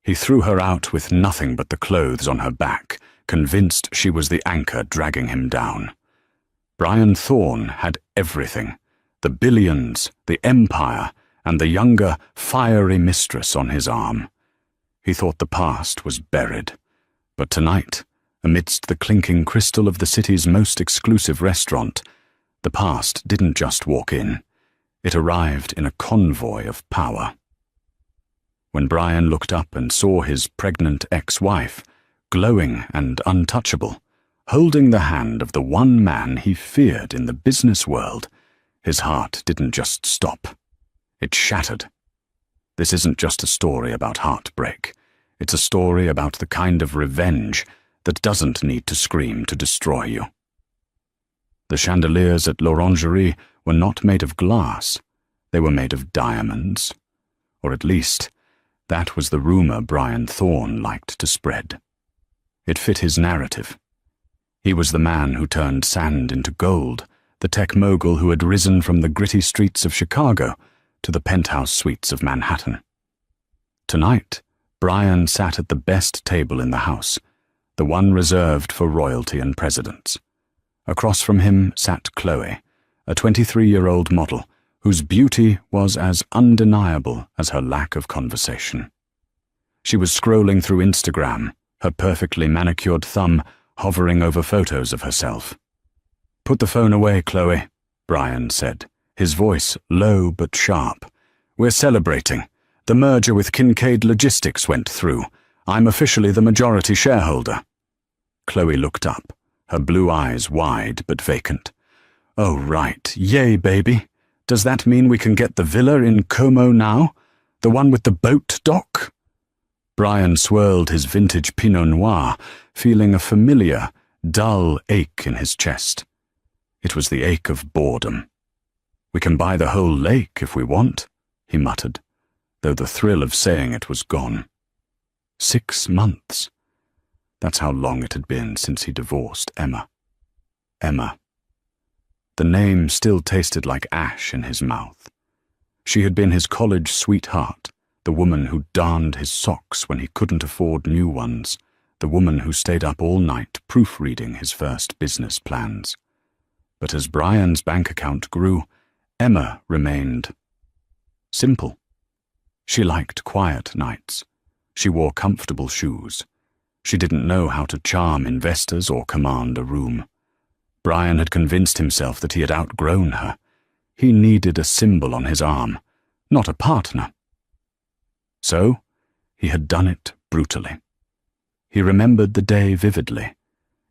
He threw her out with nothing but the clothes on her back, convinced she was the anchor dragging him down. Brian Thorne had everything: the billions, the empire, and the younger, fiery mistress on his arm. He thought the past was buried, but tonight, amidst the clinking crystal of the city's most exclusive restaurant, the past didn't just walk in. It arrived in a convoy of power. When Brian looked up and saw his pregnant ex-wife, glowing and untouchable, holding the hand of the one man he feared in the business world, his heart didn't just stop. It shattered. This isn't just a story about heartbreak. It's a story about the kind of revenge that doesn't need to scream to destroy you. The chandeliers at l'Orangerie were not made of glass. They were made of diamonds. Or at least, that was the rumor Brian Thorne liked to spread. It fit his narrative. He was the man who turned sand into gold, the tech mogul who had risen from the gritty streets of Chicago to the penthouse suites of Manhattan. Tonight, Brian sat at the best table in the house, the one reserved for royalty and presidents. Across from him sat Chloe, a 23-year-old model whose beauty was as undeniable as her lack of conversation. She was scrolling through Instagram, her perfectly manicured thumb hovering over photos of herself. "Put the phone away, Chloe," Brian said, his voice low but sharp. "We're celebrating. The merger with Kincaid Logistics went through. I'm officially the majority shareholder." Chloe looked up, her blue eyes wide but vacant. "Oh, right. Yay, baby. Does that mean we can get the villa in Como now? The one with the boat dock?" Brian swirled his vintage Pinot Noir, feeling a familiar, dull ache in his chest. It was the ache of boredom. "We can buy the whole lake if we want," he muttered, though the thrill of saying it was gone. 6 months. That's how long it had been since he divorced Emma. Emma. The name still tasted like ash in his mouth. She had been his college sweetheart, the woman who darned his socks when he couldn't afford new ones, the woman who stayed up all night proofreading his first business plans. But as Brian's bank account grew, Emma remained simple. She liked quiet nights. She wore comfortable shoes. She didn't know how to charm investors or command a room. Brian had convinced himself that he had outgrown her. He needed a symbol on his arm, not a partner. So, he had done it brutally. He remembered the day vividly.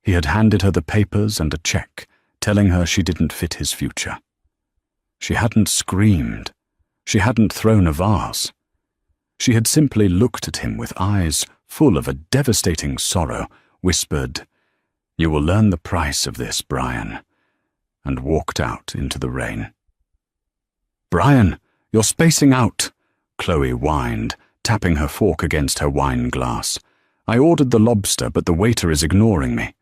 He had handed her the papers and a check, telling her she didn't fit his future. She hadn't screamed. She hadn't thrown a vase. She had simply looked at him with eyes full of a devastating sorrow, whispered, "You will learn the price of this, Brian," and walked out into the rain. "Brian, you're spacing out," Chloe whined, tapping her fork against her wine glass. "I ordered the lobster, but the waiter is ignoring me."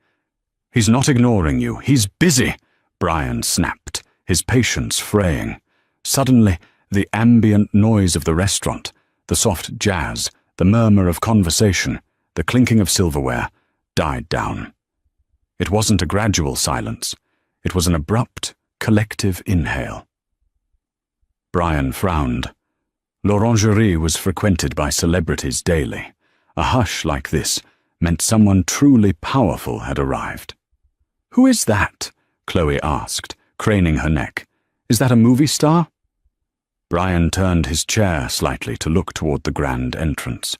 "He's not ignoring you. He's busy," Brian snapped, his patience fraying. Suddenly, the ambient noise of the restaurant, the soft jazz, the murmur of conversation, the clinking of silverware, died down. It wasn't a gradual silence. It was an abrupt, collective inhale. Brian frowned. L'Orangerie was frequented by celebrities daily. A hush like this meant someone truly powerful had arrived. "Who is that?" Chloe asked, craning her neck. "Is that a movie star?" Brian turned his chair slightly to look toward the grand entrance.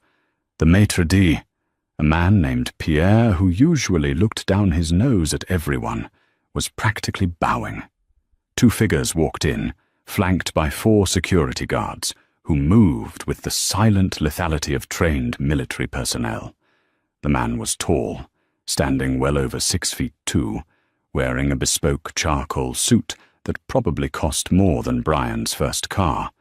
The maitre d', a man named Pierre who usually looked down his nose at everyone, was practically bowing. 2 figures walked in, flanked by 4 security guards, who moved with the silent lethality of trained military personnel. The man was tall, standing well over 6'2", wearing a bespoke charcoal suit that probably cost more than Brian's first car.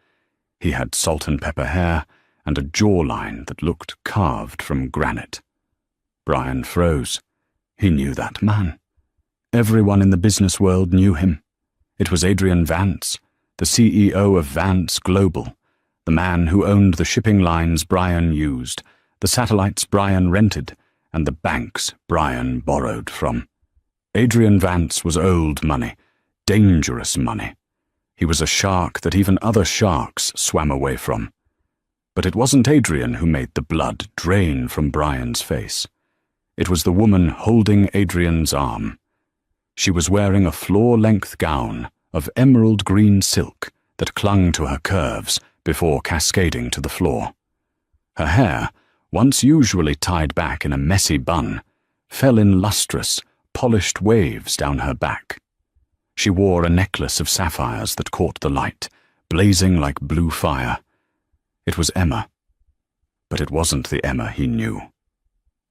He had salt and pepper hair and a jawline that looked carved from granite. Brian froze. He knew that man. Everyone in the business world knew him. It was Adrian Vance, the CEO of Vance Global, the man who owned the shipping lines Brian used, the satellites Brian rented, and the banks Brian borrowed from. Adrian Vance was old money, dangerous money. He was a shark that even other sharks swam away from. But it wasn't Adrian who made the blood drain from Brian's face. It was the woman holding Adrian's arm. She was wearing a floor-length gown of emerald green silk that clung to her curves before cascading to the floor. Her hair, once usually tied back in a messy bun, fell in lustrous, polished waves down her back. She wore a necklace of sapphires that caught the light, blazing like blue fire. It was Emma. But it wasn't the Emma he knew.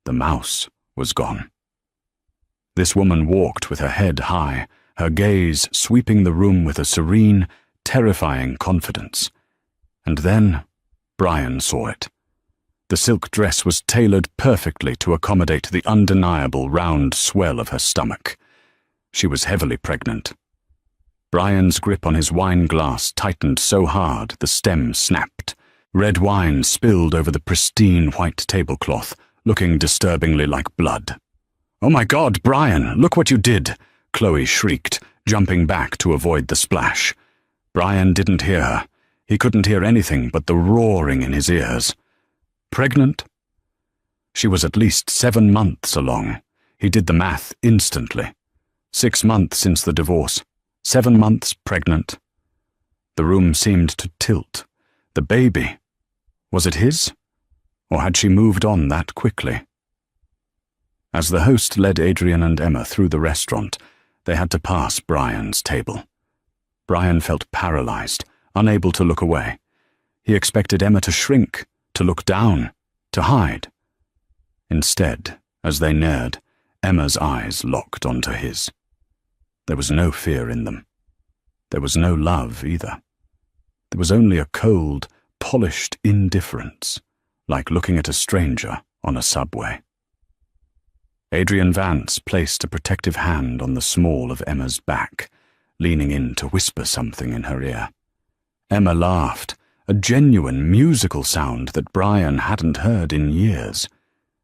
The mouse was gone. This woman walked with her head high, her gaze sweeping the room with a serene, terrifying confidence. And then Brian saw it. The silk dress was tailored perfectly to accommodate the undeniable round swell of her stomach. She was heavily pregnant. Brian's grip on his wine glass tightened so hard the stem snapped. Red wine spilled over the pristine white tablecloth, looking disturbingly like blood. "Oh my God, Brian, look what you did!" Chloe shrieked, jumping back to avoid the splash. Brian didn't hear her. He couldn't hear anything but the roaring in his ears. Pregnant? She was at least 7 months along. He did the math instantly. 6 months since the divorce. 7 months pregnant. The room seemed to tilt. The baby. Was it his? Or had she moved on that quickly? As the host led Adrian and Emma through the restaurant, they had to pass Brian's table. Brian felt paralyzed, unable to look away. He expected Emma to shrink, to look down, to hide. Instead, as they neared, Emma's eyes locked onto his. There was no fear in them. There was no love either. There was only a cold, polished indifference, like looking at a stranger on a subway. Adrian Vance placed a protective hand on the small of Emma's back, leaning in to whisper something in her ear. Emma laughed, a genuine musical sound that Brian hadn't heard in years.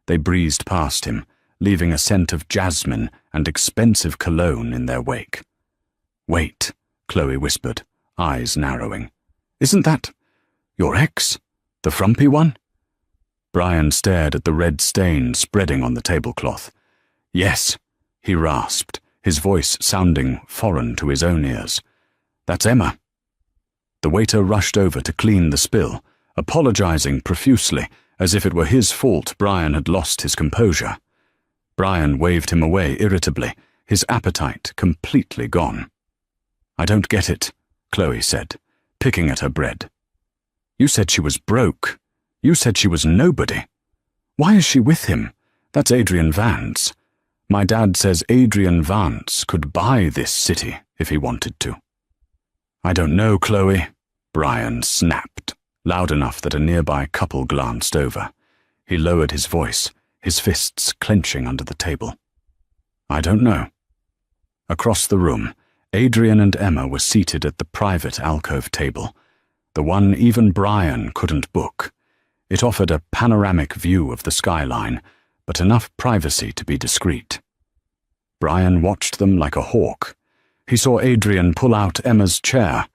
They breezed past him, leaving a scent of jasmine and expensive cologne in their wake. "Wait," Chloe whispered, eyes narrowing. "Isn't that your ex? The frumpy one?" Brian stared at the red stain spreading on the tablecloth. "Yes," he rasped, his voice sounding foreign to his own ears. "That's Emma." The waiter rushed over to clean the spill, apologizing profusely, as if it were his fault Brian had lost his composure. Brian waved him away irritably, his appetite completely gone. "I don't get it," Chloe said, picking at her bread. "You said she was broke. You said she was nobody. Why is she with him? That's Adrian Vance. My dad says Adrian Vance could buy this city if he wanted to." "I don't know, Chloe," Brian snapped, loud enough that a nearby couple glanced over. He lowered his voice, his fists clenching under the table. "I don't know." Across the room, Adrian and Emma were seated at the private alcove table, the one even Brian couldn't book. It offered a panoramic view of the skyline, but enough privacy to be discreet. Brian watched them like a hawk. He saw Adrian pull out Emma's chair.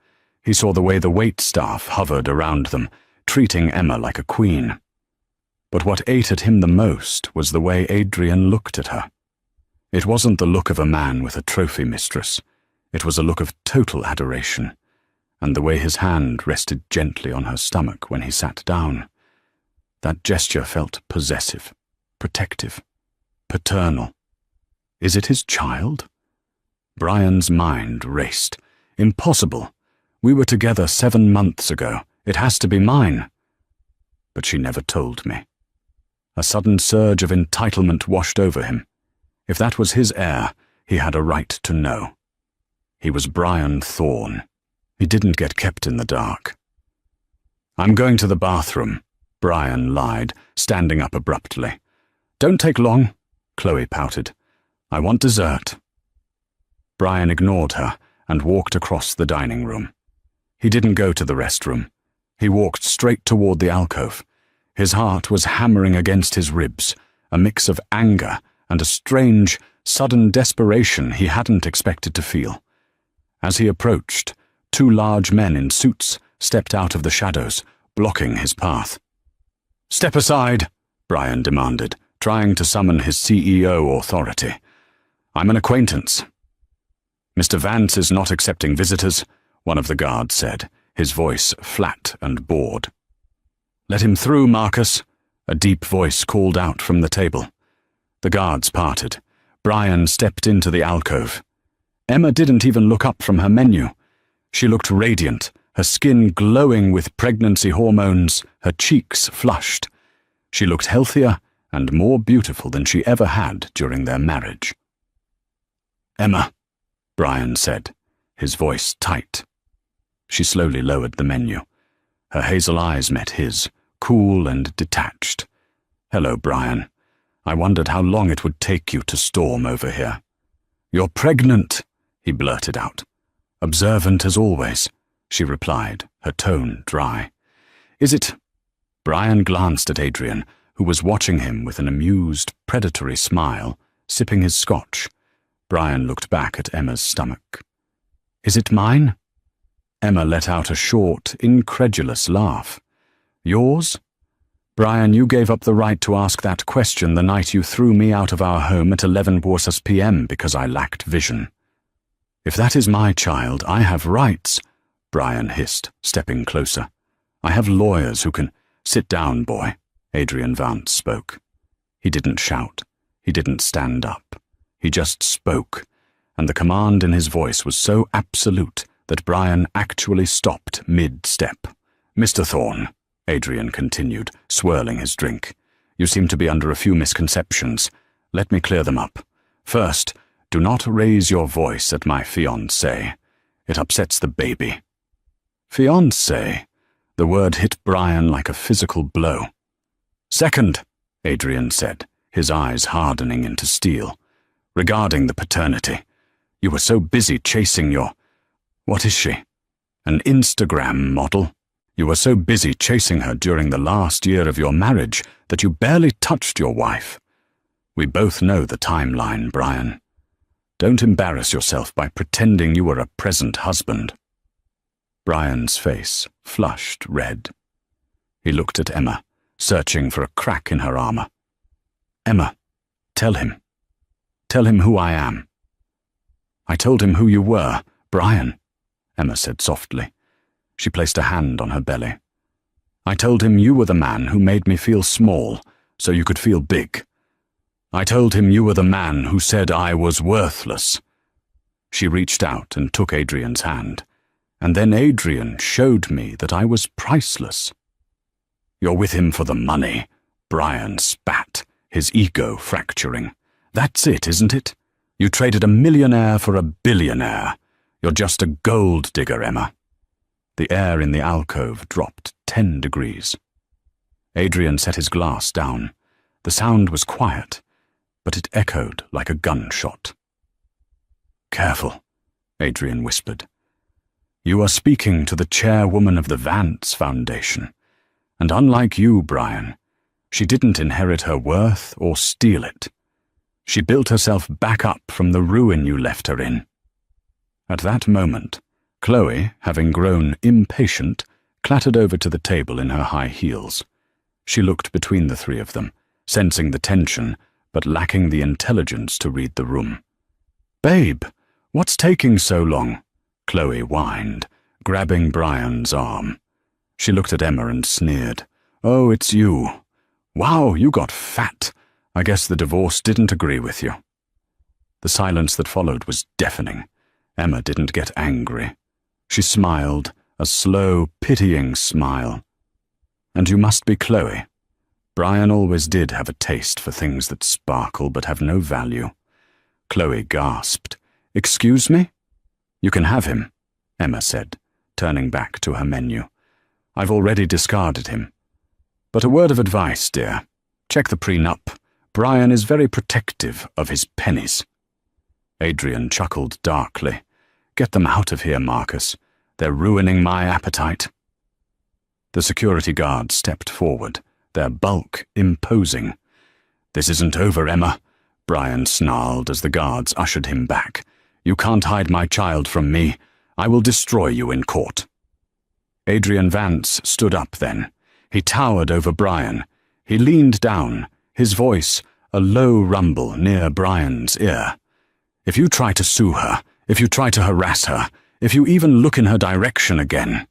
He saw the way the waitstaff hovered around them, treating Emma like a queen. But what ate at him the most was the way Adrian looked at her. It wasn't the look of a man with a trophy mistress. It was a look of total adoration, and the way his hand rested gently on her stomach when he sat down. That gesture felt possessive, protective, paternal. Is it his child? Brian's mind raced. Impossible. We were together 7 months ago. It has to be mine. But she never told me. A sudden surge of entitlement washed over him. If that was his heir, he had a right to know. He was Brian Thorne. He didn't get kept in the dark. "I'm going to the bathroom," Brian lied, standing up abruptly. "Don't take long," Chloe pouted. "I want dessert." Brian ignored her and walked across the dining room. He didn't go to the restroom. He walked straight toward the alcove. His heart was hammering against his ribs, a mix of anger and a strange, sudden desperation he hadn't expected to feel. As he approached, two large men in suits stepped out of the shadows, blocking his path. "Step aside," Brian demanded, trying to summon his CEO authority. "I'm an acquaintance." "Mr. Vance is not accepting visitors," one of the guards said, his voice flat and bored. "Let him through, Marcus," a deep voice called out from the table. The guards parted. Brian stepped into the alcove. Emma didn't even look up from her menu. She looked radiant, her skin glowing with pregnancy hormones, her cheeks flushed. She looked healthier and more beautiful than she ever had during their marriage. "Emma," Brian said, his voice tight. She slowly lowered the menu. Her hazel eyes met his, cool and detached. "Hello, Brian. I wondered how long it would take you to storm over here." "You're pregnant," he blurted out. "Observant as always," she replied, her tone dry. "Is it—" Brian glanced at Adrian, who was watching him with an amused, predatory smile, sipping his scotch. Brian looked back at Emma's stomach. "Is it mine?" Emma let out a short, incredulous laugh. "Yours?" "Brian, you gave up the right to ask that question the night you threw me out of our home at 11 p.m. because I lacked vision." "If that is my child, I have rights," Brian hissed, stepping closer. "I have lawyers who can—" "Sit down, boy," Adrian Vance spoke. He didn't shout. He didn't stand up. He just spoke, and the command in his voice was so absolute that Brian actually stopped mid-step. "Mr. Thorne," Adrian continued, swirling his drink, "you seem to be under a few misconceptions. Let me clear them up. First, do not raise your voice at my fiancé. It upsets the baby." "Fiancé?" The word hit Brian like a physical blow. "Second," Adrian said, his eyes hardening into steel, "regarding the paternity. You were so busy chasing your— What is she? An Instagram model? You were so busy chasing her during the last year of your marriage that you barely touched your wife. We both know the timeline, Brian. Don't embarrass yourself by pretending you were a present husband." Brian's face flushed red. He looked at Emma, searching for a crack in her armor. "Emma, tell him. Tell him who I am." "I told him who you were, Brian," Emma said softly. She placed a hand on her belly. "I told him you were the man who made me feel small, so you could feel big. I told him you were the man who said I was worthless." She reached out and took Adrian's hand, and then Adrian showed me that I was priceless. "You're with him for the money," Brian spat, his ego fracturing. "That's it, isn't it? You traded a millionaire for a billionaire. You're just a gold digger, Emma." The air in the alcove dropped 10 degrees. Adrian set his glass down. The sound was quiet, but it echoed like a gunshot. "Careful," Adrian whispered. "You are speaking to the chairwoman of the Vance Foundation, and unlike you, Brian, she didn't inherit her worth or steal it. She built herself back up from the ruin you left her in." At that moment, Chloe, having grown impatient, clattered over to the table in her high heels. She looked between the three of them, sensing the tension, but lacking the intelligence to read the room. "Babe, what's taking so long?" Chloe whined, grabbing Brian's arm. She looked at Emma and sneered. "Oh, it's you. Wow, you got fat. I guess the divorce didn't agree with you." The silence that followed was deafening. Emma didn't get angry. She smiled, a slow, pitying smile. "And you must be Chloe." Brian always did have a taste for things that sparkle but have no value. Chloe gasped. "Excuse me?" "You can have him," Emma said, turning back to her menu. "I've already discarded him. But a word of advice, dear. Check the prenup. Brian is very protective of his pennies." Adrian chuckled darkly. "Get them out of here, Marcus. They're ruining my appetite." The security guard stepped forward, their bulk imposing. "This isn't over, Emma," Brian snarled as the guards ushered him back. "You can't hide my child from me. I will destroy you in court." Adrian Vance stood up then. He towered over Brian. He leaned down, his voice a low rumble near Brian's ear. "If you try to sue her, if you try to harass her, if you even look in her direction again,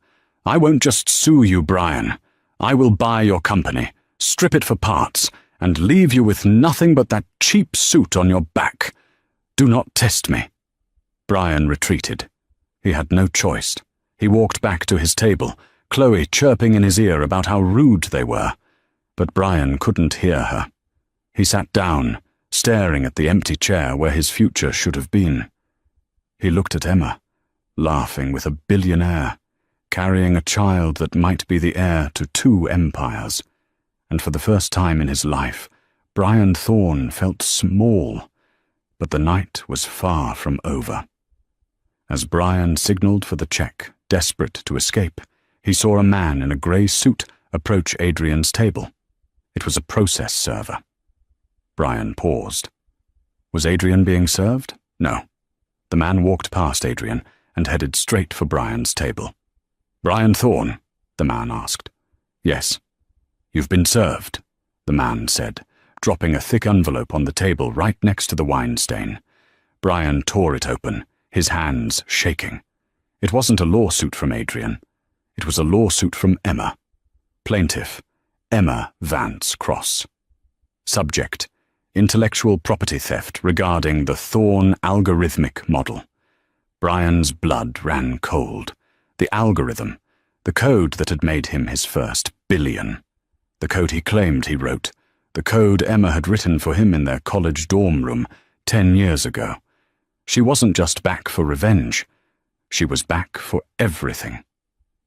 I won't just sue you, Brian. I will buy your company, strip it for parts, and leave you with nothing but that cheap suit on your back. Do not test me." Brian retreated. He had no choice. He walked back to his table, Chloe chirping in his ear about how rude they were. But Brian couldn't hear her. He sat down, staring at the empty chair where his future should have been. He looked at Emma, laughing with a billionaire, carrying a child that might be the heir to 2 empires. And for the first time in his life, Brian Thorne felt small, but the night was far from over. As Brian signaled for the check, desperate to escape, he saw a man in a grey suit approach Adrian's table. It was a process server. Brian paused. Was Adrian being served? No. The man walked past Adrian and headed straight for Brian's table. "Brian Thorne?" the man asked. "Yes." "You've been served," the man said, dropping a thick envelope on the table right next to the wine stain. Brian tore it open, his hands shaking. It wasn't a lawsuit from Adrian. It was a lawsuit from Emma. Plaintiff, Emma Vance Cross. Subject, intellectual property theft regarding the Thorne algorithmic model. Brian's blood ran cold. The algorithm, the code that had made him his first billion. The code he claimed he wrote, the code Emma had written for him in their college dorm room 10 years ago. She wasn't just back for revenge. She was back for everything.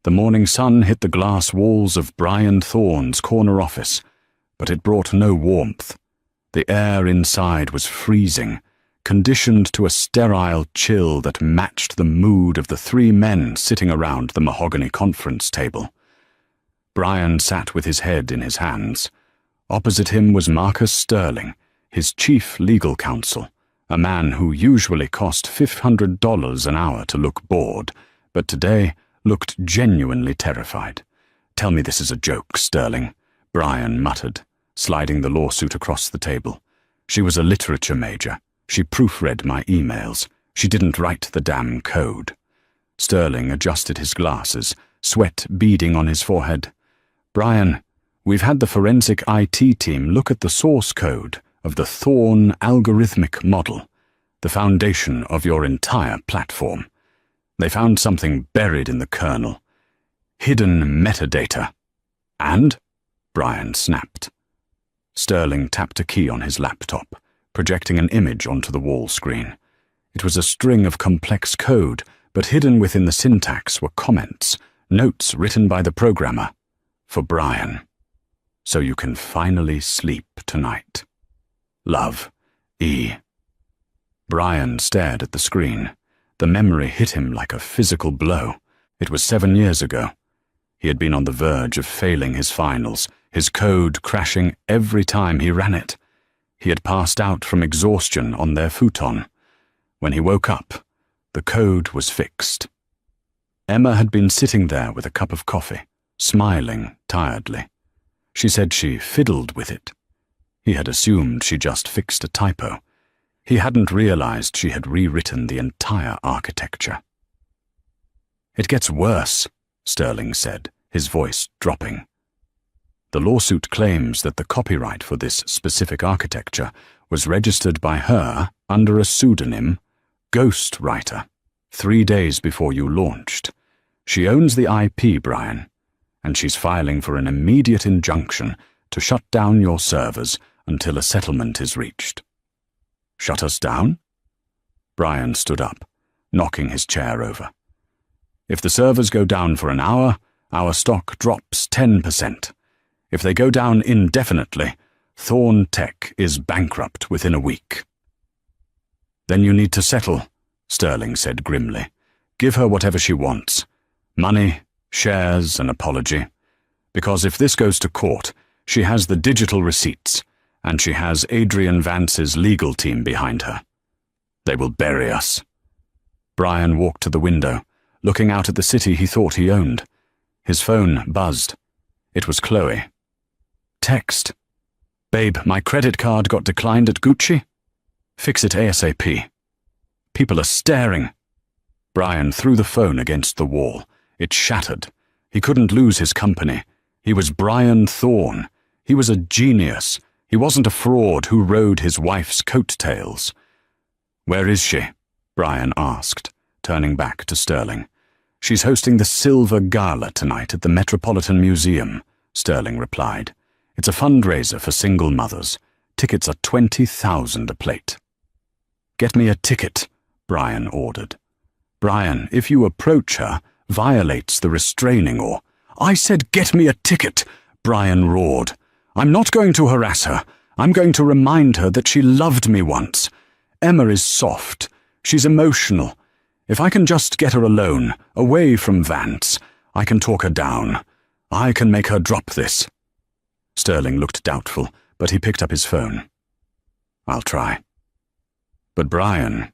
The morning sun hit the glass walls of Brian Thorne's corner office, but it brought no warmth. The air inside was freezing, conditioned to a sterile chill that matched the mood of the 3 men sitting around the mahogany conference table. Brian sat with his head in his hands. Opposite him was Marcus Sterling, his chief legal counsel, a man who usually cost $500 an hour to look bored, but today looked genuinely terrified. "Tell me this is a joke, Sterling," Brian muttered, sliding the lawsuit across the table. "She was a literature major. She proofread my emails. She didn't write the damn code." Sterling adjusted his glasses, sweat beading on his forehead. "Brian, we've had the forensic IT team look at the source code of the Thorne algorithmic model, the foundation of your entire platform. They found something buried in the kernel. Hidden metadata." "And?" Brian snapped. Sterling tapped a key on his laptop, projecting an image onto the wall screen. It was a string of complex code, but hidden within the syntax were comments, notes written by the programmer. For Brian. "So you can finally sleep tonight. Love, E." Brian stared at the screen. The memory hit him like a physical blow. It was 7 years ago. He had been on the verge of failing his finals, his code crashing every time he ran it. He had passed out from exhaustion on their futon. When he woke up, the code was fixed. Emma had been sitting there with a cup of coffee, smiling tiredly. She said she fiddled with it. He had assumed she just fixed a typo. He hadn't realized she had rewritten the entire architecture. "It gets worse," Sterling said, his voice dropping. "The lawsuit claims that the copyright for this specific architecture was registered by her under a pseudonym, Ghostwriter, 3 days before you launched. She owns the IP, Brian, and she's filing for an immediate injunction to shut down your servers until a settlement is reached." "Shut us down?" Brian stood up, knocking his chair over. "If the servers go down for an hour, our stock drops 10%. If they go down indefinitely, Thorne Tech is bankrupt within a week." "Then you need to settle," Sterling said grimly. "Give her whatever she wants. Money, shares, an apology. Because if this goes to court, She has the digital receipts, and she has Adrian Vance's legal team behind her. They will bury us. Brian walked to the window, looking out at the city he thought he owned. His phone buzzed. It was Chloe. Text. Babe, my credit card got declined at Gucci. Fix it ASAP. People are staring. Brian threw the phone against the wall. It shattered. He couldn't lose his company. He was Brian Thorne. He was a genius. He wasn't a fraud who rode his wife's coattails. Where is she? Brian asked, turning back to Sterling. She's hosting the Silver Gala tonight at the Metropolitan Museum, Sterling replied. It's a fundraiser for single mothers. Tickets are $20,000 a plate. Get me a ticket, Brian ordered. Brian, if you approach her, violates the restraining order. I said get me a ticket, Brian roared. I'm not going to harass her. I'm going to remind her that she loved me once. Emma is soft. She's emotional. If I can just get her alone, away from Vance, I can talk her down. I can make her drop this. Sterling looked doubtful, but he picked up his phone. I'll try. But Brian,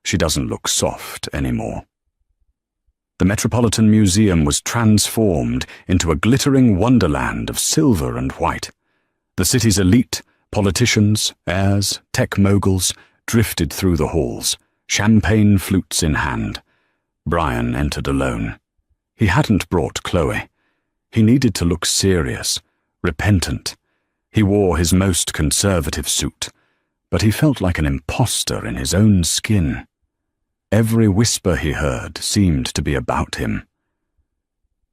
she doesn't look soft anymore. The Metropolitan Museum was transformed into a glittering wonderland of silver and white. The city's elite, politicians, heirs, tech moguls, drifted through the halls, champagne flutes in hand. Brian entered alone. He hadn't brought Chloe. He needed to look serious, repentant. He wore his most conservative suit, but he felt like an imposter in his own skin. Every whisper he heard seemed to be about him.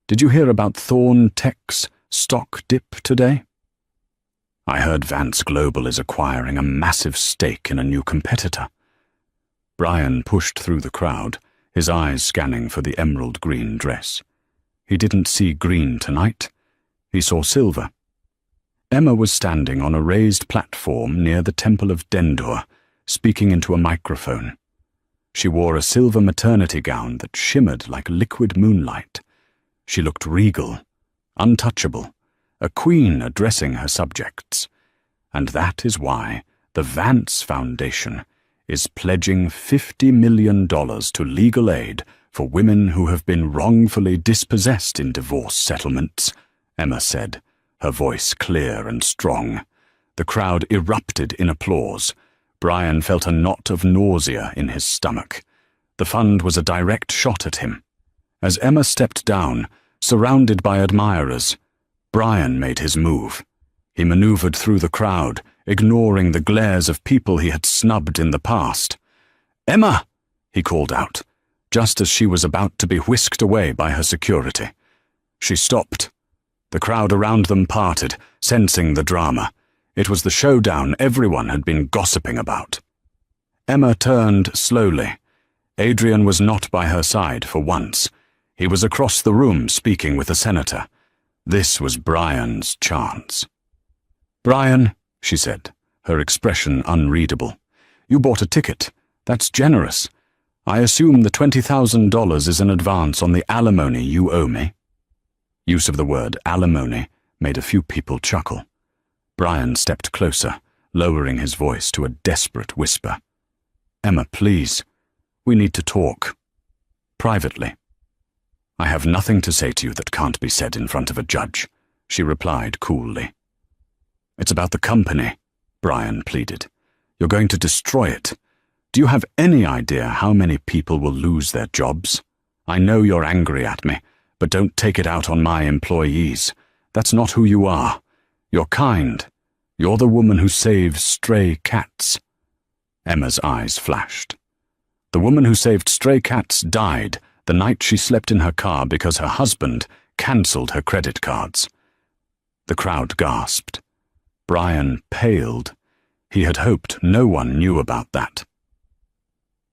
Did you hear about Thorne Tech's stock dip today? I heard Vance Global is acquiring a massive stake in a new competitor. Brian pushed through the crowd, his eyes scanning for the emerald green dress. He didn't see green tonight. He saw silver. Emma was standing on a raised platform near the Temple of Dendur, speaking into a microphone. She wore a silver maternity gown that shimmered like liquid moonlight. She looked regal, untouchable, a queen addressing her subjects. And that is why the Vance Foundation is pledging $50 million to legal aid for women who have been wrongfully dispossessed in divorce settlements, Emma said, her voice clear and strong. The crowd erupted in applause. Brian felt a knot of nausea in his stomach. The fund was a direct shot at him. As Emma stepped down, surrounded by admirers, Brian made his move. He maneuvered through the crowd, ignoring the glares of people he had snubbed in the past. "Emma!" he called out, just as she was about to be whisked away by her security. She stopped. The crowd around them parted, sensing the drama. It was the showdown everyone had been gossiping about. Emma turned slowly. Adrian was not by her side for once. He was across the room speaking with a senator. This was Brian's chance. "Brian," she said, her expression unreadable, "you bought a ticket. That's generous. I assume the $20,000 is an advance on the alimony you owe me." Use of the word alimony made a few people chuckle. Brian stepped closer, lowering his voice to a desperate whisper. "Emma, please. We need to talk. Privately." "I have nothing to say to you that can't be said in front of a judge," she replied coolly. "It's about the company," Brian pleaded. "You're going to destroy it. Do you have any idea how many people will lose their jobs? I know you're angry at me, but don't take it out on my employees. That's not who you are. You're kind. You're the woman who saves stray cats." Emma's eyes flashed. The woman who saved stray cats died the night she slept in her car because her husband cancelled her credit cards. The crowd gasped. Brian paled. He had hoped no one knew about that.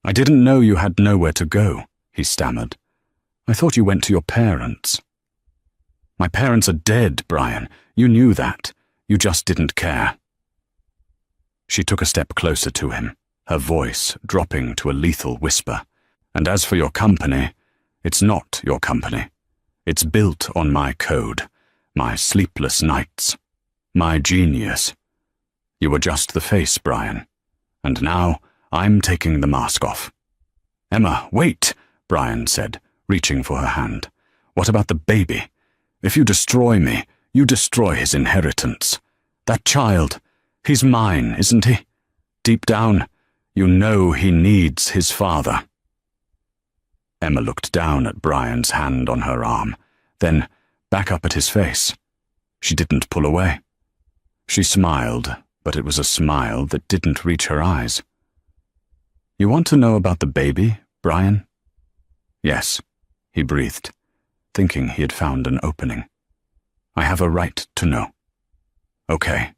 "I didn't know you had nowhere to go," he stammered. "I thought you went to your parents." "My parents are dead, Brian. You knew that. You just didn't care." She took a step closer to him, her voice dropping to a lethal whisper. "And as for your company, it's not your company. It's built on my code, my sleepless nights." My genius. You were just the face, Brian. And now I'm taking the mask off. Emma, wait, Brian said, reaching for her hand. What about the baby? If you destroy me, you destroy his inheritance. That child, he's mine, isn't he? Deep down, you know he needs his father. Emma looked down at Brian's hand on her arm, then back up at his face. She didn't pull away. She smiled, but it was a smile that didn't reach her eyes. You want to know about the baby, Brian? Yes, he breathed, thinking he had found an opening. I have a right to know. Okay,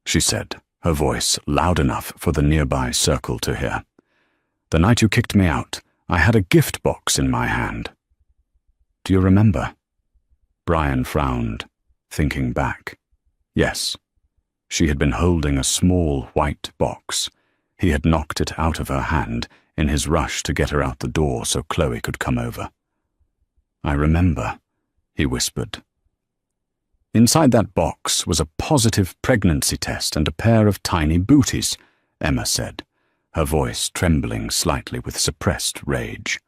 she said, her voice loud enough for the nearby circle to hear. The night you kicked me out, I had a gift box in my hand. Do you remember? Brian frowned, thinking back. Yes, she had been holding a small white box. He had knocked it out of her hand in his rush to get her out the door so Chloe could come over. I remember, he whispered. Inside that box was a positive pregnancy test and a pair of tiny booties, Emma said, her voice trembling slightly with suppressed rage.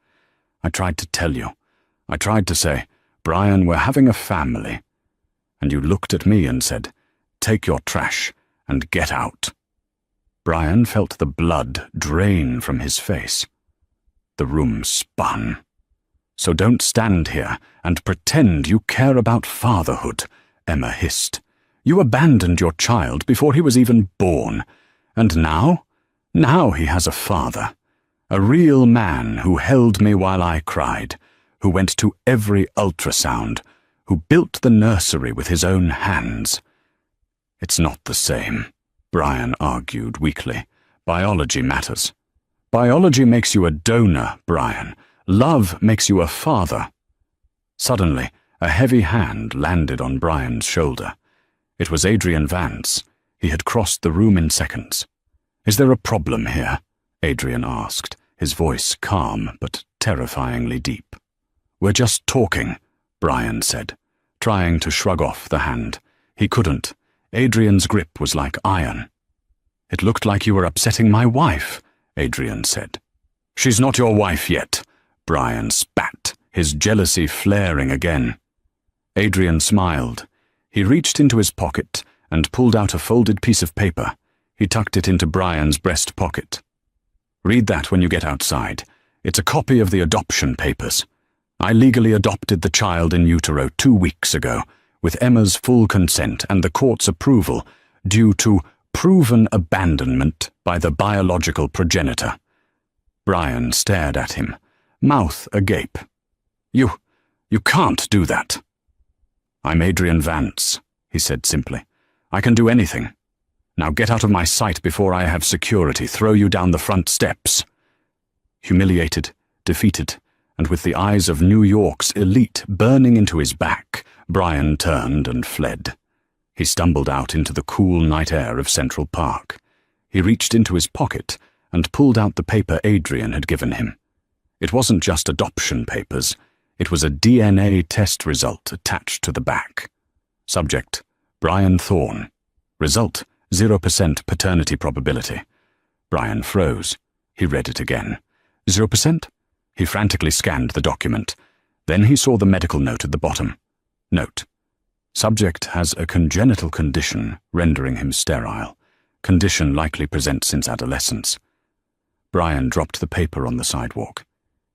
I tried to tell you. I tried to say, Brian, we're having a family. And you looked at me and said, take your trash and get out. Brian felt the blood drain from his face. The room spun. So don't stand here and pretend you care about fatherhood, Emma hissed. You abandoned your child before he was even born. And now? Now he has a father. A real man who held me while I cried, who went to every ultrasound, who built the nursery with his own hands. It's not the same, Brian argued weakly. Biology matters. Biology makes you a donor, Brian. Love makes you a father. Suddenly, a heavy hand landed on Brian's shoulder. It was Adrian Vance. He had crossed the room in seconds. Is there a problem here? Adrian asked, his voice calm but terrifyingly deep. We're just talking, Brian said, trying to shrug off the hand. He couldn't. Adrian's grip was like iron. It looked like you were upsetting my wife, Adrian said. She's not your wife yet, Brian spat, his jealousy flaring again. Adrian smiled. He reached into his pocket and pulled out a folded piece of paper. He tucked it into Brian's breast pocket. Read that when you get outside. It's a copy of the adoption papers. I legally adopted the child in utero 2 weeks ago, with Emma's full consent and the court's approval, due to proven abandonment by the biological progenitor. Brian stared at him, mouth agape. You can't do that. I'm Adrian Vance, he said simply. I can do anything. Now get out of my sight before I have security throw you down the front steps. Humiliated, defeated, and with the eyes of New York's elite burning into his back, Brian turned and fled. He stumbled out into the cool night air of Central Park. He reached into his pocket and pulled out the paper Adrian had given him. It wasn't just adoption papers. It was a DNA test result attached to the back. Subject, Brian Thorne. Result, 0% paternity probability. Brian froze. He read it again. 0%? He frantically scanned the document. Then he saw the medical note at the bottom. Note. Subject has a congenital condition rendering him sterile. Condition likely present since adolescence. Brian dropped the paper on the sidewalk.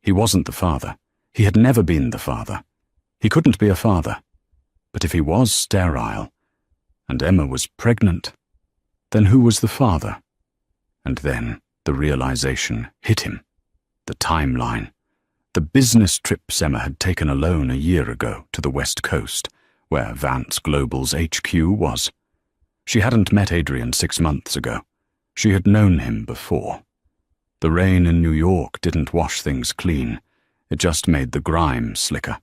He wasn't the father. He had never been the father. He couldn't be a father. But if he was sterile, and Emma was pregnant, then who was the father? And then the realization hit him. The timeline. The business trips Emma had taken alone a year ago to the West Coast, where Vance Global's HQ was. She hadn't met Adrian 6 months ago. She had known him before. The rain in New York didn't wash things clean. It just made the grime slicker.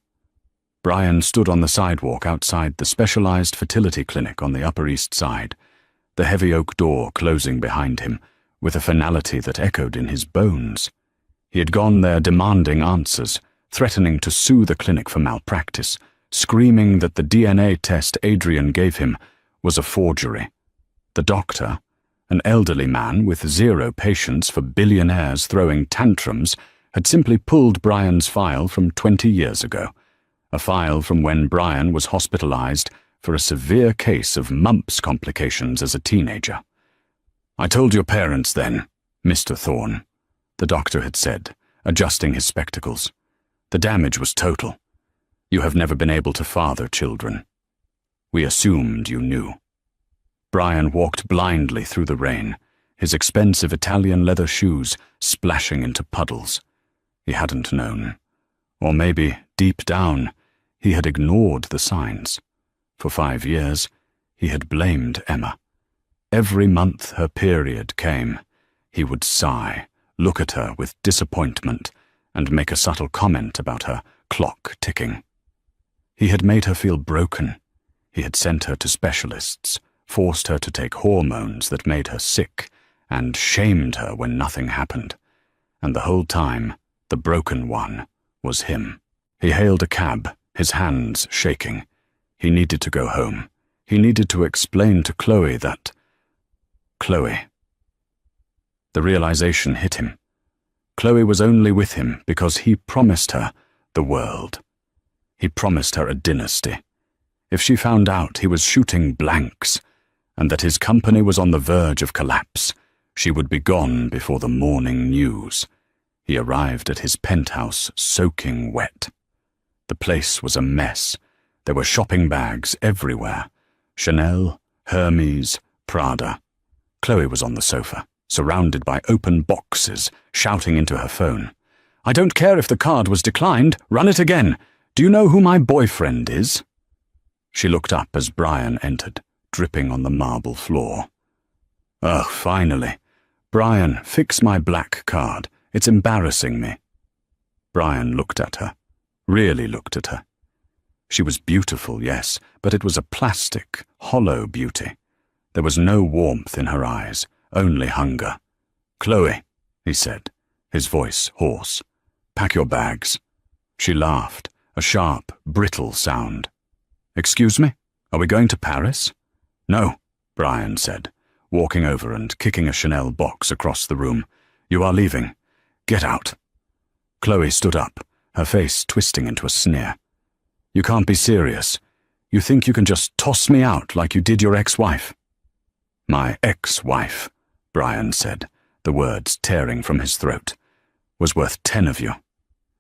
Brian stood on the sidewalk outside the specialized fertility clinic on the Upper East Side, the heavy oak door closing behind him, with a finality that echoed in his bones. He had gone there demanding answers, threatening to sue the clinic for malpractice, screaming that the DNA test Adrian gave him was a forgery. The doctor, an elderly man with zero patience for billionaires throwing tantrums, had simply pulled Brian's file from 20 years ago, a file from when Brian was hospitalized for a severe case of mumps complications as a teenager. "I told your parents then, Mr. Thorne," the doctor had said, adjusting his spectacles. "The damage was total. You have never been able to father children. We assumed you knew." Brian walked blindly through the rain, his expensive Italian leather shoes splashing into puddles. He hadn't known. Or maybe, deep down, he had ignored the signs. For 5 years, he had blamed Emma. Every month her period came, he would sigh, look at her with disappointment, and make a subtle comment about her clock ticking. He had made her feel broken. He had sent her to specialists, forced her to take hormones that made her sick, and shamed her when nothing happened. And the whole time, the broken one was him. He hailed a cab, his hands shaking. He needed to go home. He needed to explain to Chloe that... Chloe. The realization hit him. Chloe was only with him because he promised her the world. He promised her a dynasty. If she found out he was shooting blanks, and that his company was on the verge of collapse, she would be gone before the morning news. He arrived at his penthouse soaking wet. The place was a mess. There were shopping bags everywhere. Chanel, Hermes, Prada. Chloe was on the sofa, surrounded by open boxes, shouting into her phone. "I don't care if the card was declined. Run it again. Do you know who my boyfriend is?" She looked up as Brian entered, dripping on the marble floor. "Oh, finally. Brian, fix my black card. It's embarrassing me." Brian looked at her, really looked at her. She was beautiful, yes, but it was a plastic, hollow beauty. There was no warmth in her eyes, only hunger. "Chloe," he said, his voice hoarse, "pack your bags." She laughed, a sharp, brittle sound. "Excuse me? Are we going to Paris?" "No," Brian said, walking over and kicking a Chanel box across the room. "You are leaving. Get out." Chloe stood up, her face twisting into a sneer. "You can't be serious. You think you can just toss me out like you did your ex-wife?" "My ex-wife," Brian said, the words tearing from his throat, "was worth 10 of you.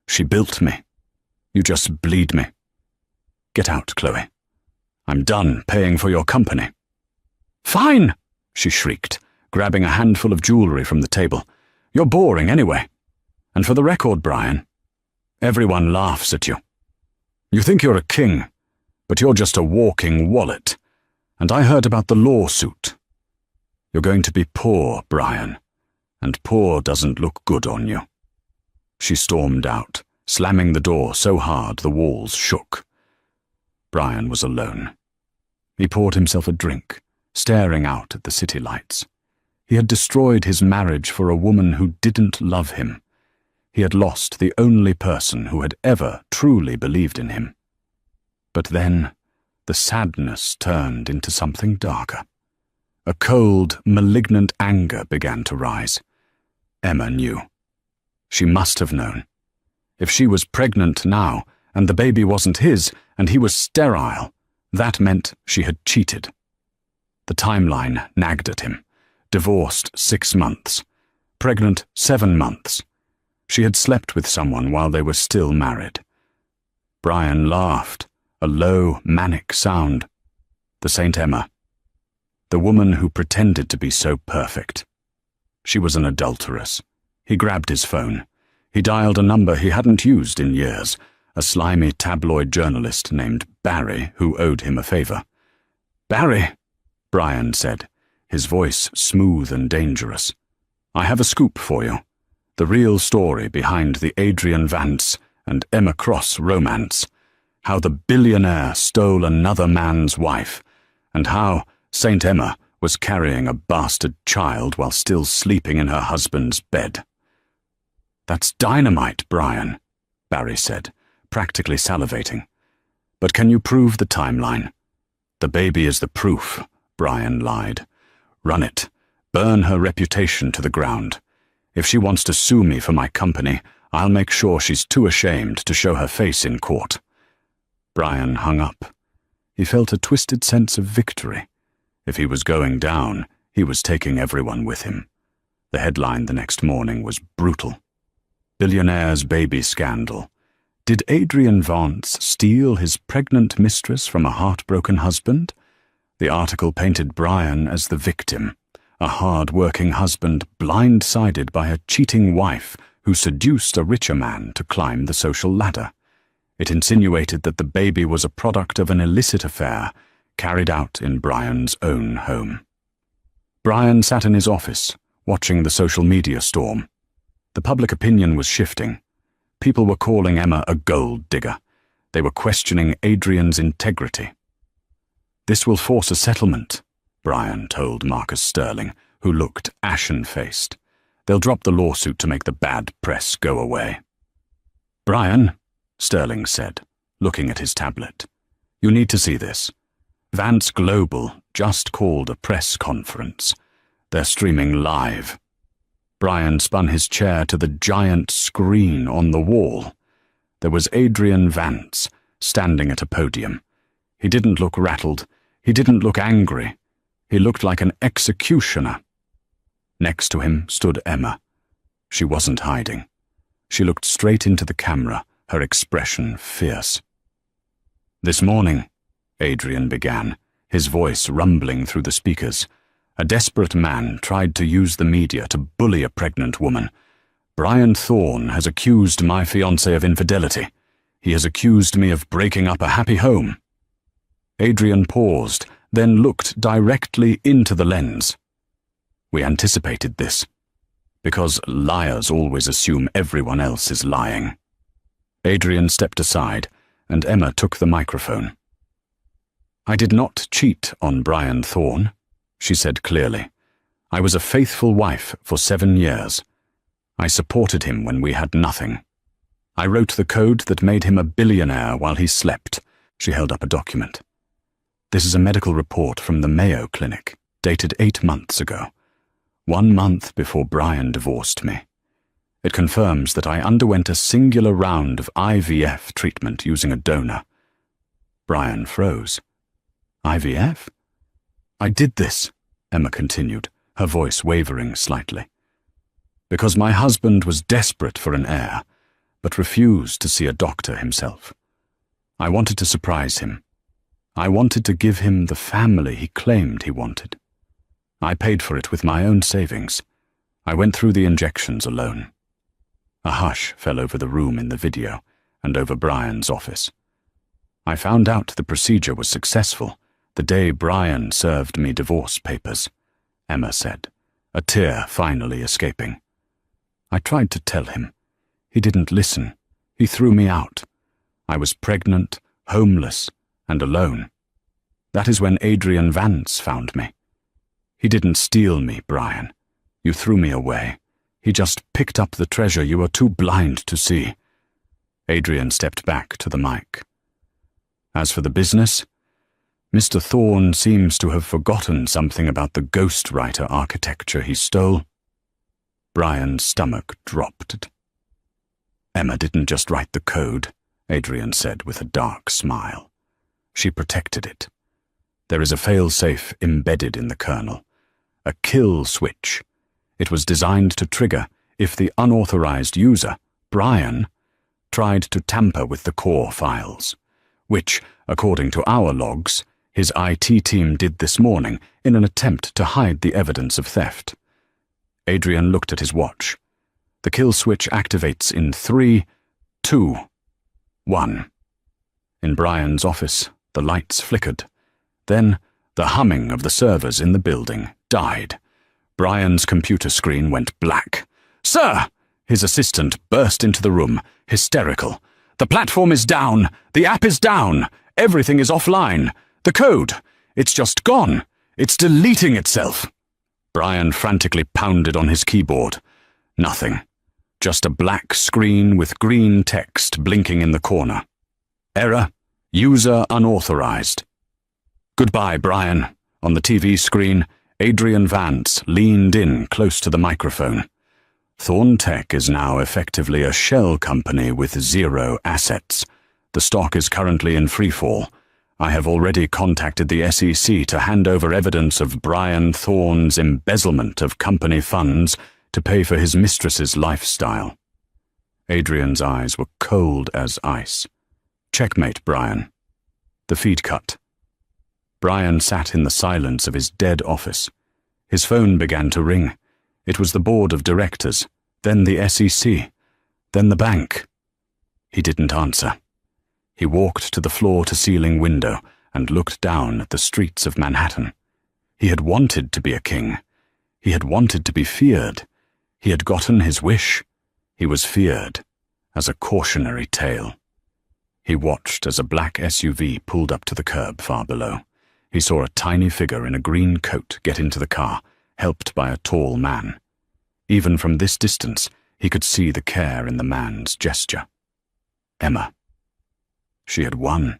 She built me. You just bleed me. Get out, Chloe. I'm done paying for your company." "Fine," she shrieked, grabbing a handful of jewelry from the table. "You're boring anyway. And for the record, Brian, everyone laughs at you. You think you're a king, but you're just a walking wallet. And I heard about the lawsuit. You're going to be poor, Brian, and poor doesn't look good on you." She stormed out, slamming the door so hard the walls shook. Brian was alone. He poured himself a drink, staring out at the city lights. He had destroyed his marriage for a woman who didn't love him. He had lost the only person who had ever truly believed in him. But then, the sadness turned into something darker. A cold, malignant anger began to rise. Emma knew. She must have known. If she was pregnant now, and the baby wasn't his, and he was sterile, that meant she had cheated. The timeline nagged at him. Divorced 6 months. Pregnant 7 months. She had slept with someone while they were still married. Brian laughed, a low, manic sound. The Saint Emma. The woman who pretended to be so perfect. She was an adulteress. He grabbed his phone. He dialed a number he hadn't used in years, a slimy tabloid journalist named Barry who owed him a favor. "Barry," Brian said, his voice smooth and dangerous. "I have a scoop for you. The real story behind the Adrian Vance and Emma Cross romance. How the billionaire stole another man's wife, and how Saint Emma was carrying a bastard child while still sleeping in her husband's bed." "That's dynamite, Brian," Barry said, practically salivating. "But can you prove the timeline? The baby is the proof, Brian lied. "Run it. Burn her reputation to the ground. If she wants to sue me for my company, I'll make sure she's too ashamed to show her face in court." Brian hung up. He felt a twisted sense of victory. If he was going down, he was taking everyone with him. The headline the next morning was brutal. Billionaire's baby scandal. Did Adrian Vance steal his pregnant mistress from a heartbroken husband? The article painted Brian as the victim, a hard-working husband blindsided by a cheating wife who seduced a richer man to climb the social ladder. It insinuated that the baby was a product of an illicit affair carried out in Brian's own home. Brian sat in his office, watching the social media storm. The public opinion was shifting. People were calling Emma a gold digger. They were questioning Adrian's integrity. "This will force a settlement," Brian told Marcus Sterling, who looked ashen-faced. "They'll drop the lawsuit to make the bad press go away." "Brian," Sterling said, looking at his tablet, "you need to see this. Vance Global just called a press conference. They're streaming live." Brian spun his chair to the giant screen on the wall. There was Adrian Vance, standing at a podium. He didn't look rattled. He didn't look angry. He looked like an executioner. Next to him stood Emma. She wasn't hiding. She looked straight into the camera, her expression fierce. "This morning," Adrian began, his voice rumbling through the speakers, "a desperate man tried to use the media to bully a pregnant woman. Brian Thorne has accused my fiancée of infidelity. He has accused me of breaking up a happy home." Adrian paused, then looked directly into the lens. "We anticipated this, because liars always assume everyone else is lying." Adrian stepped aside, and Emma took the microphone. "I did not cheat on Brian Thorne," she said clearly. "I was a faithful wife for 7 years. I supported him when we had nothing. I wrote the code that made him a billionaire while he slept." She held up a document. "This is a medical report from the Mayo Clinic, dated 8 months ago, 1 month before Brian divorced me. It confirms that I underwent a singular round of IVF treatment using a donor." Brian froze. "IVF?" "I did this," Emma continued, her voice wavering slightly, "because my husband was desperate for an heir, but refused to see a doctor himself. I wanted to surprise him. I wanted to give him the family he claimed he wanted. I paid for it with my own savings. I went through the injections alone." A hush fell over the room in the video and over Brian's office. "I found out the procedure was successful the day Brian served me divorce papers," Emma said, a tear finally escaping. "I tried to tell him. He didn't listen. He threw me out. I was pregnant, homeless, and alone. That is when Adrian Vance found me. He didn't steal me, Brian. You threw me away. He just picked up the treasure you were too blind to see." Adrian stepped back to the mic. "As for the business, Mr. Thorne seems to have forgotten something about the ghostwriter architecture he stole." Brian's stomach dropped. "Emma didn't just write the code," Adrian said with a dark smile. "She protected it. There is a fail-safe embedded in the kernel, a kill switch. It was designed to trigger if the unauthorized user, Brian, tried to tamper with the core files, which, according to our logs, his IT team did this morning in an attempt to hide the evidence of theft." Adrian looked at his watch. "The kill switch activates in 3, 2, 1. In Brian's office, the lights flickered. Then, the humming of the servers in the building died. Brian's computer screen went black. "Sir!" His assistant burst into the room, hysterical. "The platform is down! The app is down! Everything is offline! The code! It's just gone! It's deleting itself!" Brian frantically pounded on his keyboard. Nothing. Just a black screen with green text blinking in the corner. "Error. User unauthorized." "Goodbye, Brian. On the TV screen, Adrian Vance leaned in close to the microphone. Thorn Tech is now effectively a shell company with 0 assets. The stock is currently in freefall. I have already contacted the SEC to hand over evidence of Brian Thorn's embezzlement of company funds to pay for his mistress's lifestyle. Adrian's eyes were cold as ice. Checkmate, Brian. The feed cut. Brian sat in the silence of his dead office. His phone began to ring. It was the board of directors, then the SEC, then the bank. He didn't answer. He walked to the floor-to-ceiling window and looked down at the streets of Manhattan. He had wanted to be a king. He had wanted to be feared. He had gotten his wish. He was feared, as a cautionary tale. He watched as a black SUV pulled up to the curb far below. He saw a tiny figure in a green coat get into the car, helped by a tall man. Even from this distance, he could see the care in the man's gesture. Emma. She had won.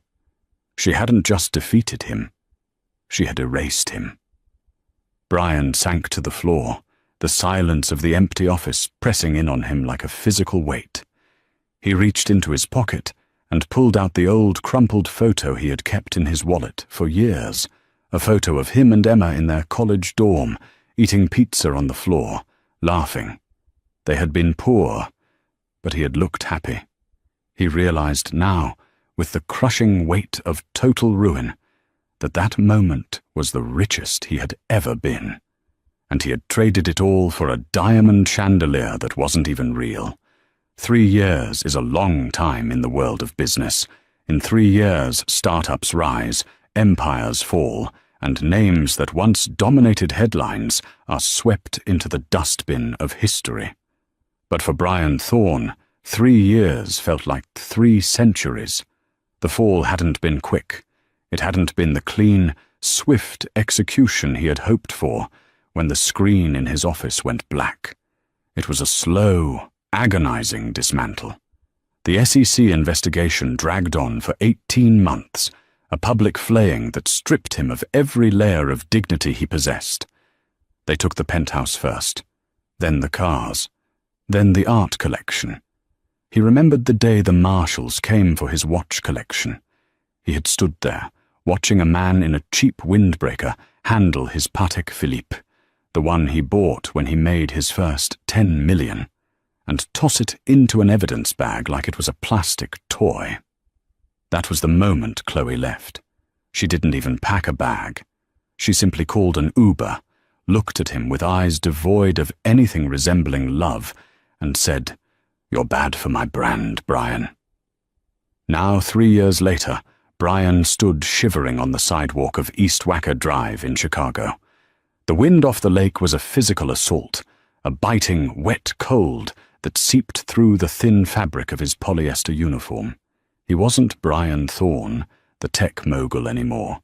She hadn't just defeated him. She had erased him. Brian sank to the floor, the silence of the empty office pressing in on him like a physical weight. He reached into his pocket and pulled out the old crumpled photo he had kept in his wallet for years, a photo of him and Emma in their college dorm, eating pizza on the floor, laughing. They had been poor, but he had looked happy. He realized now, with the crushing weight of total ruin, that that moment was the richest he had ever been, and he had traded it all for a diamond chandelier that wasn't even real. 3 years is a long time in the world of business. In 3 years, startups rise, empires fall, and names that once dominated headlines are swept into the dustbin of history. But for Brian Thorn, 3 years felt like 3 centuries. The fall hadn't been quick. It hadn't been the clean, swift execution he had hoped for when the screen in his office went black. It was a slow, agonizing dismantle. The SEC investigation dragged on for 18 months, a public flaying that stripped him of every layer of dignity he possessed. They took the penthouse first, then the cars, then the art collection. He remembered the day the marshals came for his watch collection. He had stood there, watching a man in a cheap windbreaker handle his Patek Philippe, the one he bought when he made his first 10 million, and toss it into an evidence bag like it was a plastic toy. That was the moment Chloe left. She didn't even pack a bag. She simply called an Uber, looked at him with eyes devoid of anything resembling love, and said, "You're bad for my brand, Brian." Now, 3 years later, Brian stood shivering on the sidewalk of East Wacker Drive in Chicago. The wind off the lake was a physical assault, a biting, wet cold that seeped through the thin fabric of his polyester uniform. He wasn't Brian Thorn, the tech mogul, anymore.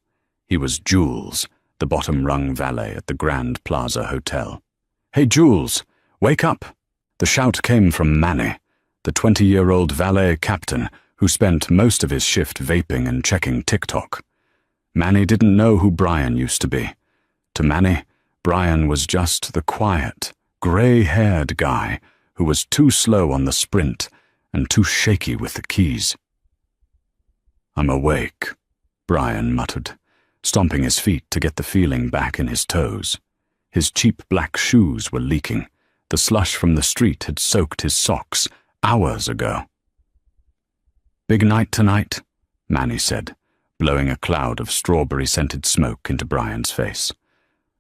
He was Jules, the bottom-rung valet at the Grand Plaza Hotel. "Hey, Jules, wake up!" The shout came from Manny, the 20-year-old valet captain who spent most of his shift vaping and checking TikTok. Manny didn't know who Brian used to be. To Manny, Brian was just the quiet, grey-haired guy who was too slow on the sprint and too shaky with the keys. "I'm awake," Brian muttered, stomping his feet to get the feeling back in his toes. His cheap black shoes were leaking. The slush from the street had soaked his socks hours ago. "Big night tonight," Manny said, blowing a cloud of strawberry-scented smoke into Brian's face.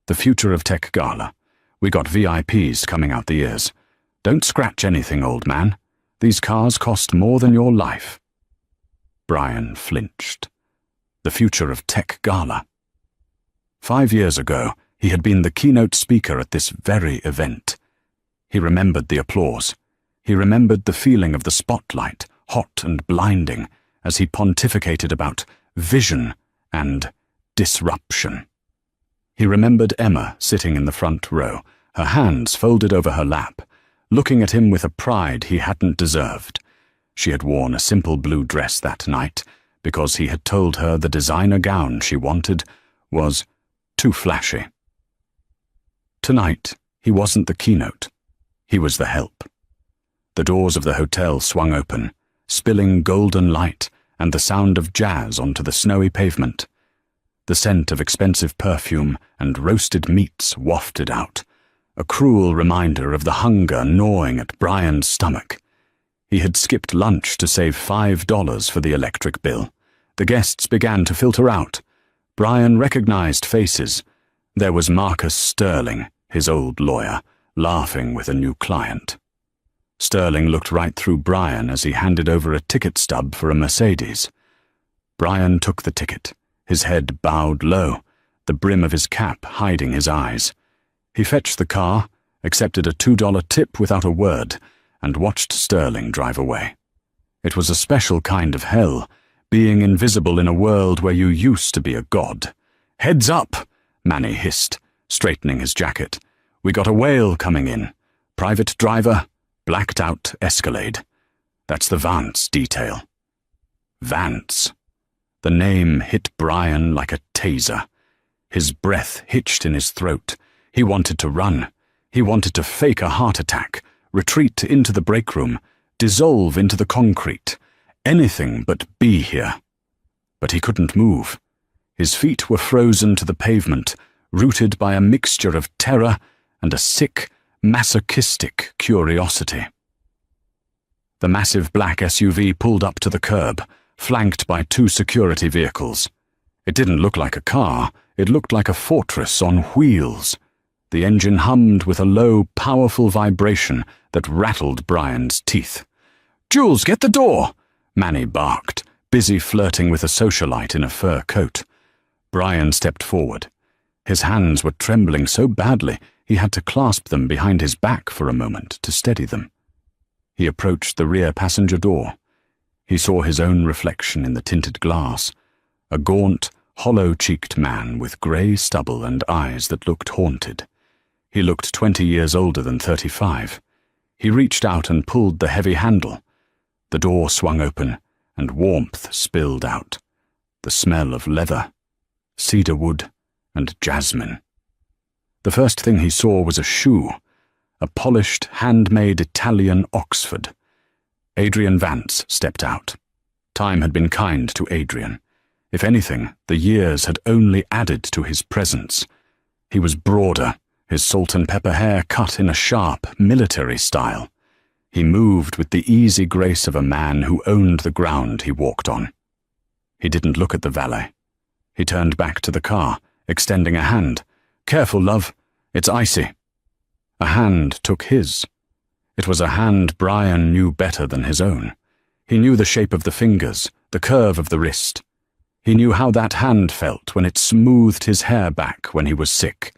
"The Future of Tech Gala. We got VIPs coming out the ears. Don't scratch anything, old man. These cars cost more than your life." Brian flinched. The Future of Tech Gala. 5 years ago, he had been the keynote speaker at this very event. He remembered the applause. He remembered the feeling of the spotlight, hot and blinding, as he pontificated about vision and disruption. He remembered Emma sitting in the front row, her hands folded over her lap, looking at him with a pride he hadn't deserved. She had worn a simple blue dress that night because he had told her the designer gown she wanted was too flashy. Tonight, he wasn't the keynote. He was the help. The doors of the hotel swung open, spilling golden light and the sound of jazz onto the snowy pavement. The scent of expensive perfume and roasted meats wafted out, a cruel reminder of the hunger gnawing at Brian's stomach. He had skipped lunch to save $5 for the electric bill. The guests began to filter out. Brian recognized faces. There was Marcus Sterling, his old lawyer, laughing with a new client. Sterling looked right through Brian as he handed over a ticket stub for a Mercedes. Brian took the ticket, his head bowed low, the brim of his cap hiding his eyes. He fetched the car, accepted a $2 tip without a word, and watched Sterling drive away. It was a special kind of hell, being invisible in a world where you used to be a god. "Heads up," Manny hissed, straightening his jacket. "We got a whale coming in. Private driver, blacked out Escalade. That's the Vance detail." Vance. The name hit Brian like a taser. His breath hitched in his throat. He wanted to run. He wanted to fake a heart attack, retreat into the break room, dissolve into the concrete. Anything but be here. But he couldn't move. His feet were frozen to the pavement, rooted by a mixture of terror and a sick, masochistic curiosity. The massive black SUV pulled up to the curb, flanked by 2 security vehicles. It didn't look like a car, it looked like a fortress on wheels. The engine hummed with a low, powerful vibration that rattled Brian's teeth. "Jules, get the door!" Manny barked, busy flirting with a socialite in a fur coat. Brian stepped forward. His hands were trembling so badly he had to clasp them behind his back for a moment to steady them. He approached the rear passenger door. He saw his own reflection in the tinted glass, a gaunt, hollow-cheeked man with grey stubble and eyes that looked haunted. He looked 20 years older than 35. He reached out and pulled the heavy handle. The door swung open, and warmth spilled out. The smell of leather, cedar wood, and jasmine. The first thing he saw was a shoe, a polished, handmade Italian Oxford. Adrian Vance stepped out. Time had been kind to Adrian. If anything, the years had only added to his presence. He was broader, his salt and pepper hair cut in a sharp, military style. He moved with the easy grace of a man who owned the ground he walked on. He didn't look at the valet. He turned back to the car, extending a hand. "Careful, love. It's icy." A hand took his. It was a hand Brian knew better than his own. He knew the shape of the fingers, the curve of the wrist. He knew how that hand felt when it smoothed his hair back when he was sick.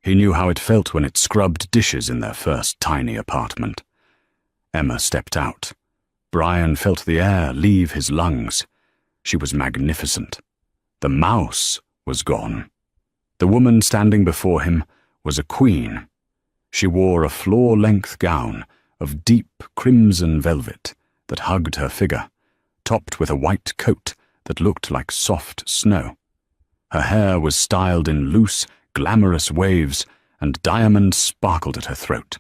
He knew how it felt when it scrubbed dishes in their first tiny apartment. Emma stepped out. Brian felt the air leave his lungs. She was magnificent. The mouse was gone. The woman standing before him was a queen. She wore a floor-length gown of deep crimson velvet that hugged her figure, topped with a white coat that looked like soft snow. Her hair was styled in loose, glamorous waves, and diamonds sparkled at her throat.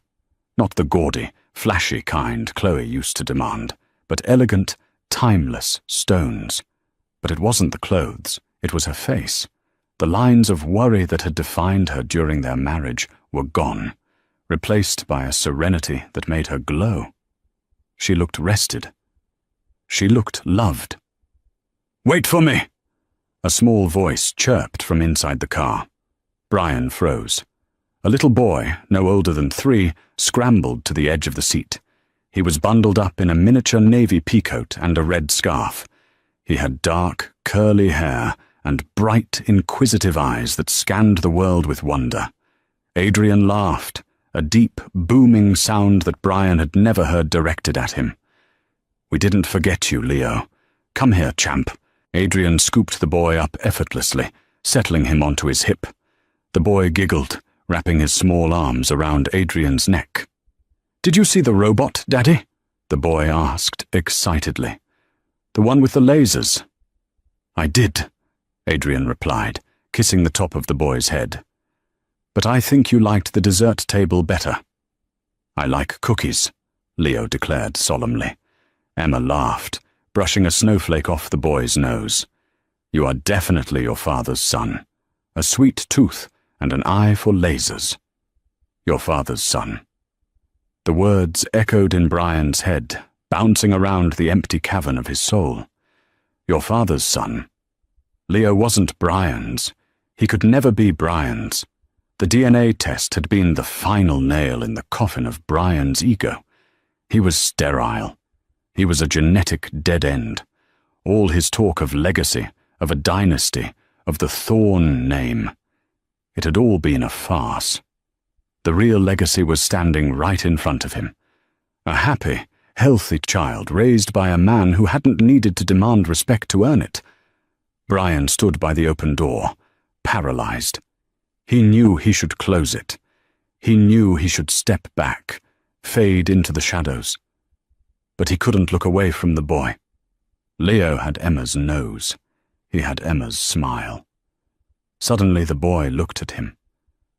Not the gaudy, flashy kind Chloe used to demand, but elegant, timeless stones. But it wasn't the clothes, it was her face. The lines of worry that had defined her during their marriage were gone, replaced by a serenity that made her glow. She looked rested. She looked loved. "Wait for me!" A small voice chirped from inside the car. Brian froze. A little boy, no older than 3, scrambled to the edge of the seat. He was bundled up in a miniature navy peacoat and a red scarf. He had dark, curly hair and bright, inquisitive eyes that scanned the world with wonder. Adrian laughed, a deep, booming sound that Brian had never heard directed at him. "We didn't forget you, Leo. Come here, champ." Adrian scooped the boy up effortlessly, settling him onto his hip. The boy giggled, wrapping his small arms around Adrian's neck. "Did you see the robot, Daddy?" the boy asked excitedly. "The one with the lasers?" "I did," Adrian replied, kissing the top of the boy's head. "But I think you liked the dessert table better." "I like cookies," Leo declared solemnly. Emma laughed, brushing a snowflake off the boy's nose. "You are definitely your father's son. A sweet tooth and an eye for lasers. Your father's son." The words echoed in Brian's head, bouncing around the empty cavern of his soul. Your father's son. Leo wasn't Brian's. He could never be Brian's. The DNA test had been the final nail in the coffin of Brian's ego. He was sterile. He was a genetic dead end. All his talk of legacy, of a dynasty, of the Thorn name. It had all been a farce. The real legacy was standing right in front of him. A happy, healthy child raised by a man who hadn't needed to demand respect to earn it. Brian stood by the open door, paralyzed. He knew he should close it. He knew he should step back, fade into the shadows. But he couldn't look away from the boy. Leo had Emma's nose. He had Emma's smile. Suddenly the boy looked at him.